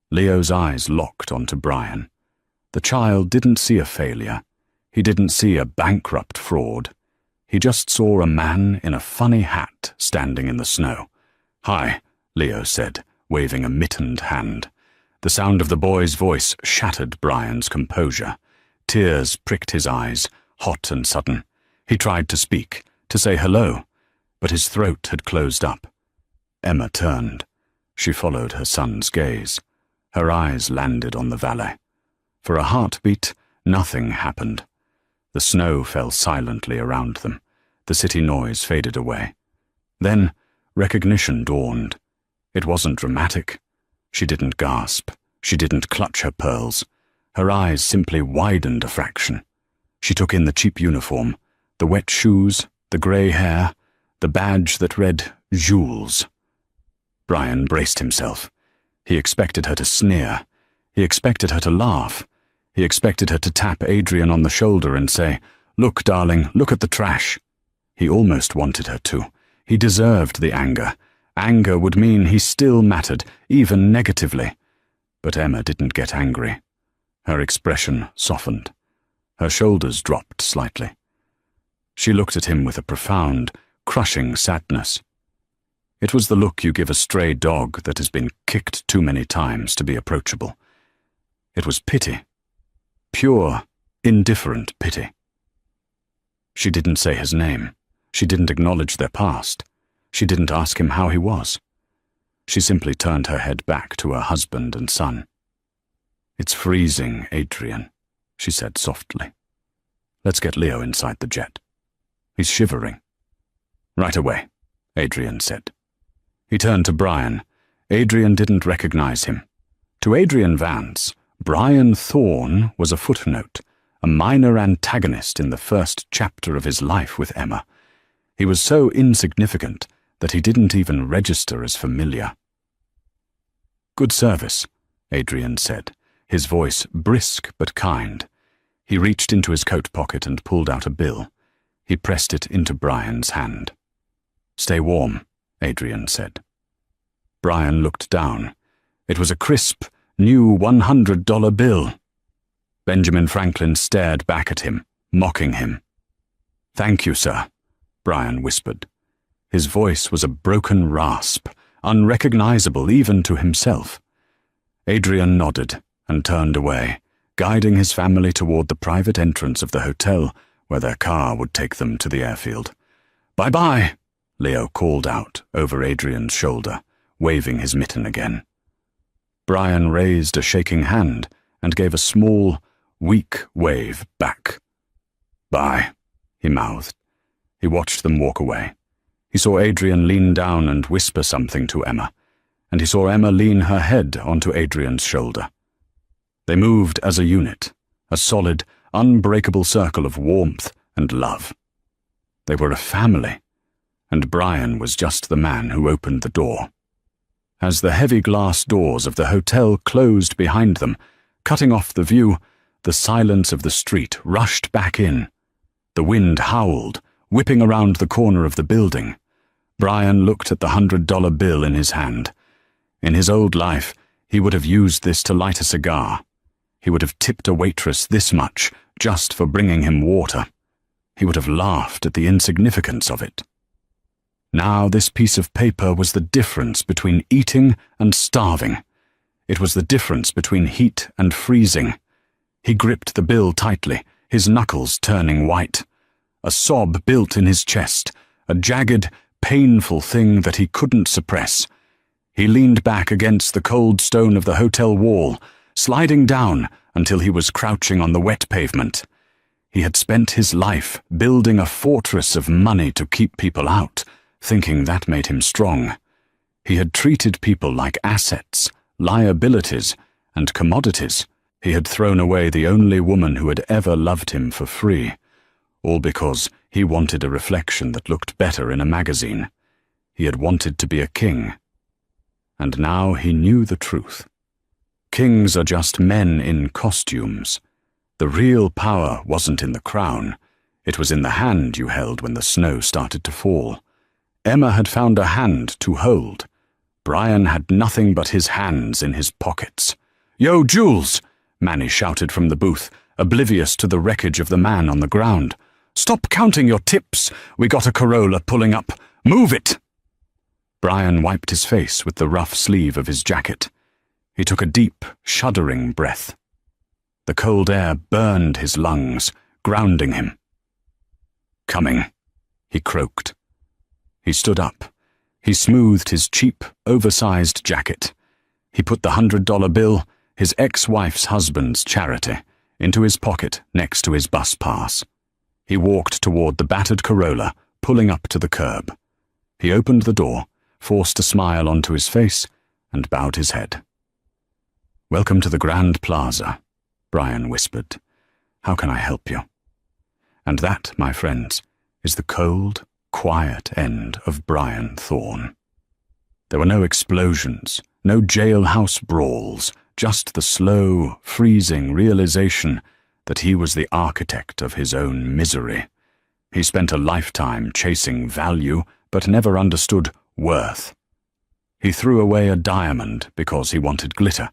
Leo's eyes locked onto Brian. The child didn't see a failure. He didn't see a bankrupt fraud. He just saw a man in a funny hat standing in the snow. "Hi," Leo said, waving a mittened hand. The sound of the boy's voice shattered Brian's composure. Tears pricked his eyes, hot and sudden. He tried to speak, to say hello, but his throat had closed up. Emma turned. She followed her son's gaze. Her eyes landed on the valet. For a heartbeat, nothing happened. The snow fell silently around them. The city noise faded away. Then, recognition dawned. It wasn't dramatic. She didn't gasp. She didn't clutch her pearls. Her eyes simply widened a fraction. She took in the cheap uniform, the wet shoes, the grey hair, the badge that read Jules. Brian braced himself. He expected her to sneer. He expected her to laugh. He expected her to tap Adrian on the shoulder and say, "Look, darling, look at the trash." He almost wanted her to. He deserved the anger. Anger would mean he still mattered, even negatively. But Emma didn't get angry. Her expression softened. Her shoulders dropped slightly. She looked at him with a profound, crushing sadness. It was the look you give a stray dog that has been kicked too many times to be approachable. It was pity. Pure, indifferent pity. She didn't say his name. She didn't acknowledge their past. She didn't ask him how he was. She simply turned her head back to her husband and son. "It's freezing, Adrian," she said softly. "Let's get Leo inside the jet. He's shivering." "Right away," Adrian said. He turned to Brian. Adrian didn't recognize him. To Adrian Vance, Brian Thorn was a footnote, a minor antagonist in the first chapter of his life with Emma. He was so insignificant that he didn't even register as familiar. "Good service," Adrian said, his voice brisk but kind. He reached into his coat pocket and pulled out a bill. He pressed it into Brian's hand. "Stay warm," Adrian said. Brian looked down. It was a crisp, new $100 bill. Benjamin Franklin stared back at him, mocking him. "Thank you, sir," Brian whispered. His voice was a broken rasp, unrecognizable even to himself. Adrian nodded and turned away, guiding his family toward the private entrance of the hotel where their car would take them to the airfield. "Bye-bye," Leo called out over Adrian's shoulder, waving his mitten again. Brian raised a shaking hand and gave a small, weak wave back. "Bye," he mouthed. He watched them walk away. He saw Adrian lean down and whisper something to Emma, and he saw Emma lean her head onto Adrian's shoulder. They moved as a unit, a solid, unbreakable circle of warmth and love. They were a family, and Brian was just the man who opened the door. As the heavy glass doors of the hotel closed behind them, cutting off the view, the silence of the street rushed back in. The wind howled, whipping around the corner of the building. Brian looked at the $100 bill in his hand. In his old life, he would have used this to light a cigar. He would have tipped a waitress this much just for bringing him water. He would have laughed at the insignificance of it. Now this piece of paper was the difference between eating and starving. It was the difference between heat and freezing. He gripped the bill tightly, his knuckles turning white. A sob built in his chest, a jagged, painful thing that he couldn't suppress. He leaned back against the cold stone of the hotel wall, sliding down until he was crouching on the wet pavement. He had spent his life building a fortress of money to keep people out, thinking that made him strong. He had treated people like assets, liabilities, and commodities. He had thrown away the only woman who had ever loved him for free, all because he wanted a reflection that looked better in a magazine. He had wanted to be a king. And now he knew the truth. Kings are just men in costumes. The real power wasn't in the crown. It was in the hand you held when the snow started to fall. Emma had found a hand to hold. Brian had nothing but his hands in his pockets. "Yo, Jules!" Manny shouted from the booth, oblivious to the wreckage of the man on the ground. "Stop counting your tips. We got a Corolla pulling up. Move it!" Brian wiped his face with the rough sleeve of his jacket. He took a deep, shuddering breath. The cold air burned his lungs, grounding him. "Coming," he croaked. He stood up. He smoothed his cheap, oversized jacket. He put the $100 bill, his ex-wife's husband's charity, into his pocket next to his bus pass. He walked toward the battered Corolla, pulling up to the curb. He opened the door, forced a smile onto his face, and bowed his head. "Welcome to the Grand Plaza," Brian whispered. "How can I help you?" And that, my friends, is the cold, quiet end of Brian Thorne. There were no explosions, no jailhouse brawls, just the slow, freezing realization that he was the architect of his own misery. He spent a lifetime chasing value, but never understood worth. He threw away a diamond because he wanted glitter,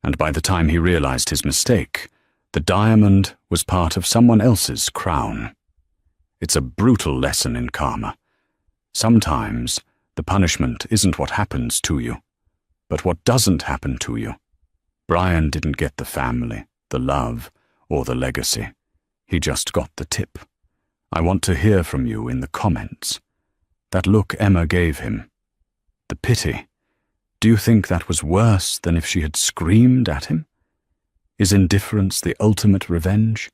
and by the time he realized his mistake, the diamond was part of someone else's crown. It's a brutal lesson in karma. Sometimes the punishment isn't what happens to you, but what doesn't happen to you. Brian didn't get the family, the love, or the legacy. He just got the tip. I want to hear from you in the comments. That look Emma gave him. The pity. Do you think that was worse than if she had screamed at him? Is indifference the ultimate revenge?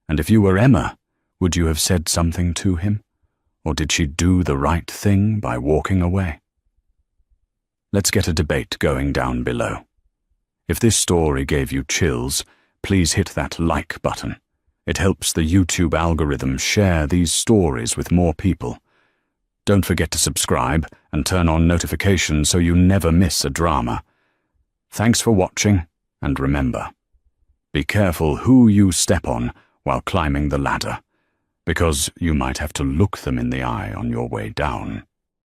And if you were Emma, would you have said something to him? Or did she do the right thing by walking away? Let's get a debate going down below. If this story gave you chills, please hit that like button. It helps the YouTube algorithm share these stories with more people. Don't forget to subscribe and turn on notifications so you never miss a drama. Thanks for watching, and remember, be careful who you step on while climbing the ladder, because you might have to look them in the eye on your way down.